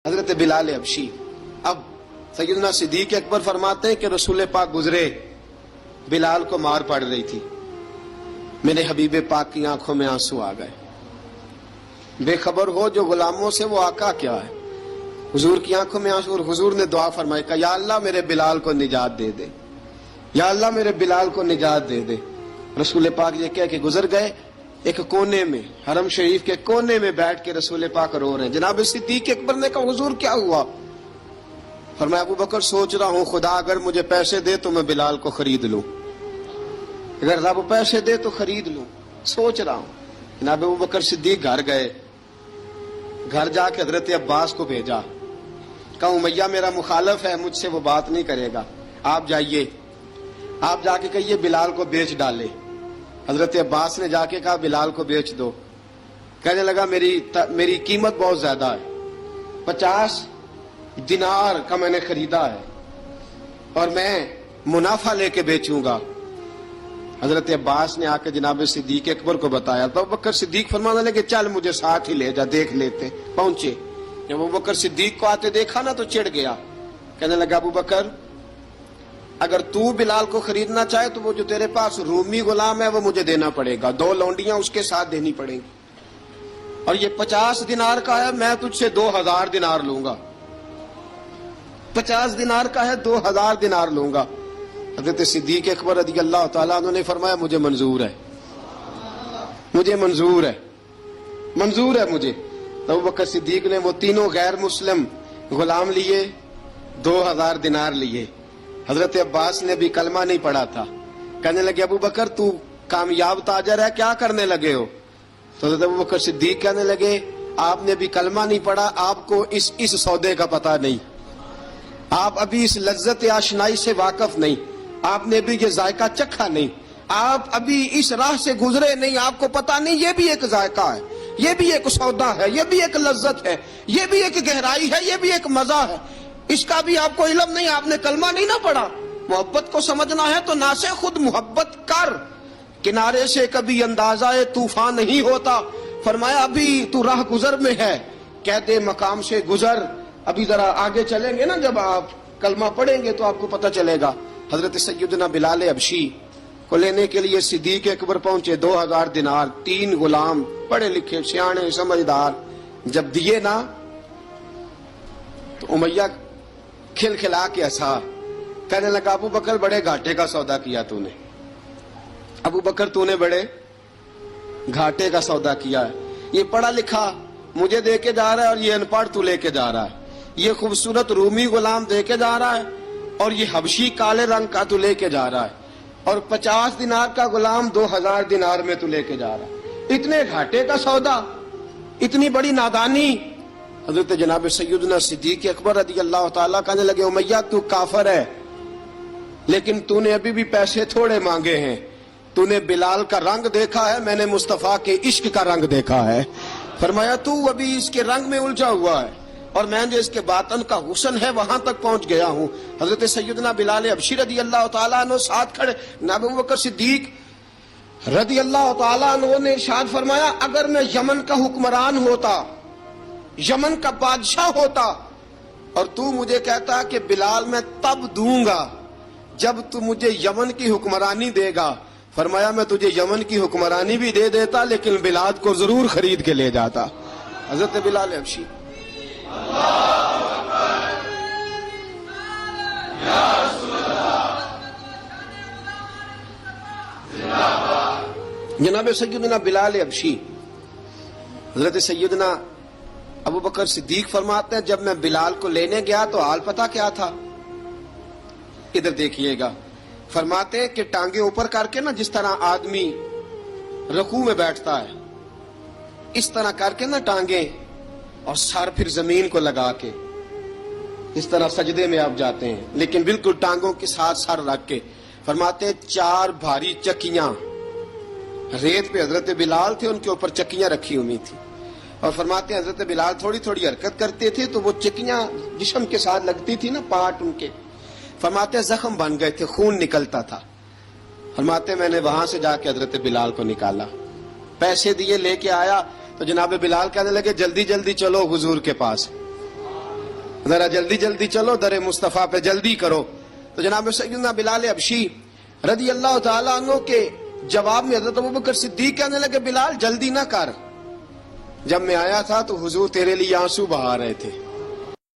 حضرت بلال حبشی. اب سیدنا صدیق اکبر فرماتے ہیں کہ رسول پاک گزرے، بلال کو مار پڑ رہی تھی، میرے حبیب پاک کی آنکھوں میں آنسو آ گئے. بے خبر ہو جو غلاموں سے وہ آقا کیا ہے. حضور کی آنکھوں میں آنسو، اور حضور نے دعا فرمائی کہ یا اللہ میرے بلال کو نجات دے دے، یا اللہ میرے بلال کو نجات دے دے. رسول پاک یہ کہہ کے گزر گئے. ایک کونے میں، حرم شریف کے کونے میں بیٹھ کے رسول پاک رو رہے ہیں. جناب صدیق اکبر نے کہا حضور کیا ہوا؟ فرمایا ابو بکر سوچ رہا ہوں خدا اگر مجھے پیسے دے تو میں بلال کو خرید لوں، اگر رب پیسے دے تو خرید لوں، سوچ رہا ہوں. جناب ابو بکر صدیق گھر گئے، گھر جا کے حضرت عباس کو بھیجا، کہا امیہ میرا مخالف ہے، مجھ سے وہ بات نہیں کرے گا، آپ جائیے، آپ جا کے کہیے بلال کو بیچ ڈالے. حضرت عباس نے جا کے کہا بلال کو بیچ دو. کہنے لگا میری قیمت بہت زیادہ ہے، 50 دینار کا میں نے خریدا ہے اور میں منافع لے کے بیچوں گا. حضرت عباس نے آ کے جناب صدیق اکبر کو بتایا تو ابو بکر صدیق فرمانے لگے چل مجھے ساتھ ہی لے جا، دیکھ لیتے. پہنچے، جب ابو بکر صدیق کو آتے دیکھا نا تو چڑ گیا. کہنے لگا ابو بکر اگر تو بلال کو خریدنا چاہے تو وہ جو تیرے پاس رومی غلام ہے وہ مجھے دینا پڑے گا، 2 لونڈیاں اس کے ساتھ دینی پڑیں گی، اور یہ 50 دینار کا ہے، میں تجھ سے 2000 دینار لوں گا. 50 دینار کا ہے، 2000 دینار لوں گا. حضرت صدیق اکبر رضی اللہ تعالیٰ عنہ نے فرمایا مجھے منظور ہے، مجھے منظور ہے، منظور ہے مجھے. تو ابو بکر صدیق نے وہ تینوں غیر مسلم غلام لیے، 2000 دینار لیے. حضرت عباس نے بھی کلمہ نہیں پڑھا تھا. کہنے لگے ابو بکر تو کامیاب تاجر ہے، کیا کرنے لگے ہو؟ تو حضرت ابو بکر صدیق کہنے لگے آپ نے بھی کلمہ نہیں پڑھا، آپ کو اس سودے کا پتہ نہیں، آپ ابھی اس لذت آشنائی سے واقف نہیں، آپ نے بھی یہ ذائقہ چکھا نہیں، آپ ابھی اس راہ سے گزرے نہیں، آپ کو پتہ نہیں یہ بھی ایک ذائقہ ہے، یہ بھی ایک سودا ہے، یہ بھی ایک لذت ہے، یہ بھی ایک گہرائی ہے، یہ بھی ایک مزہ ہے، اس کا بھی آپ کو علم نہیں، آپ نے کلمہ نہیں نہ پڑھا. محبت کو سمجھنا ہے تو نہ سے خود محبت کر، کنارے سے کبھی اندازہ طوفان نہیں ہوتا. فرمایا ابھی تو راہ گزر میں ہے، کہتے مقام سے گزر. ابھی ذرا آگے چلیں گے نا، جب آپ کلمہ پڑھیں گے تو آپ کو پتہ چلے گا. حضرت سیدنا بلال حبشی کو لینے کے لیے صدیق اکبر پہنچے، 2000 دینار، 3 غلام پڑھے لکھے سیانے سمجھدار. جب دیے نا تو امیہ کھل کھلا کے ہنسا، کہنے لگا ابو بکر بڑے گھاٹے کا سودا کیا تو نے، ابو بکر تو نے بڑے گھاٹے کا سودا کیا ہے. یہ پڑھا لکھا مجھے دے کے جا رہا ہے اور یہ ان پڑھ تو لے کے جا رہا ہے، یہ خوبصورت رومی غلام دے کے جا رہا ہے اور یہ حبشی کالے رنگ کا تو لے کے جا رہا ہے، اور 50 دینار کا غلام 2000 دینار میں تو لے کے جا رہا ہے. اتنے گھاٹے کا سودا، اتنی بڑی نادانی. حضرت جناب سیدنا صدیق اکبر رضی اللہ تعالیٰ کہنے لگے امیہ تو کافر ہے، لیکن تو نے ابھی بھی پیسے تھوڑے مانگے ہیں، تو نے بلال کا رنگ دیکھا ہے، میں نے مصطفیٰ کے عشق کا رنگ دیکھا ہے. فرمایا تو ابھی اس کے رنگ میں الجھا ہوا ہے اور میں جو اس کے باطن کا حسن ہے وہاں تک پہنچ گیا ہوں. حضرت سیدنا بلال حبشی رضی اللہ تعالیٰ عنہ ساتھ کھڑے. جناب ابو بکر صدیق رضی اللہ تعالیٰ عنہ نے ارشاد فرمایا اگر میں یمن کا حکمران ہوتا، یمن کا بادشاہ ہوتا، اور تو مجھے کہتا کہ بلال میں تب دوں گا جب تو مجھے یمن کی حکمرانی دے گا. فرمایا میں تجھے یمن کی حکمرانی بھی دے دیتا لیکن بلال کو ضرور خرید کے لے جاتا. حضرت بلال حبشی. جناب سیدنا بلال حبشی، حضرت سیدنا ابو بکر صدیق فرماتے ہیں جب میں بلال کو لینے گیا تو حال پتہ کیا تھا؟ ادھر دیکھیے گا. فرماتے ہیں کہ ٹانگیں اوپر کر کے نا جس طرح آدمی رکوع میں بیٹھتا ہے اس طرح کر کے نا ٹانگیں، اور سر پھر زمین کو لگا کے اس طرح سجدے میں آپ جاتے ہیں، لیکن بالکل ٹانگوں کے ساتھ سر رکھ کے. فرماتے ہیں 4 بھاری چکیاں ریت پہ حضرت بلال تھے، ان کے اوپر چکیاں رکھی ہوئی تھی، اور فرماتے ہیں حضرت بلال تھوڑی تھوڑی حرکت کرتے تھے تو وہ چکیاں جسم کے ساتھ لگتی تھی نا، پارٹ ان کے. فرماتے ہیں زخم بن گئے تھے، خون نکلتا تھا. فرماتے ہیں میں نے وہاں سے جا کے حضرت بلال کو نکالا، پیسے دیے، لے کے آیا تو جناب بلال کہنے لگے جلدی جلدی چلو حضور کے پاس. ذرا جلدی جلدی چلو، در مصطفیٰ پہ جلدی کرو. تو جناب سیدنا بلال حبشی رضی اللہ تعالیٰ عنہ کے جواب میں حضرت ابوبکر صدیق کہنے لگے بلال جلدی نہ کر، جب میں آیا تھا تو حضور تیرے لیے آنسو بہا رہے تھے.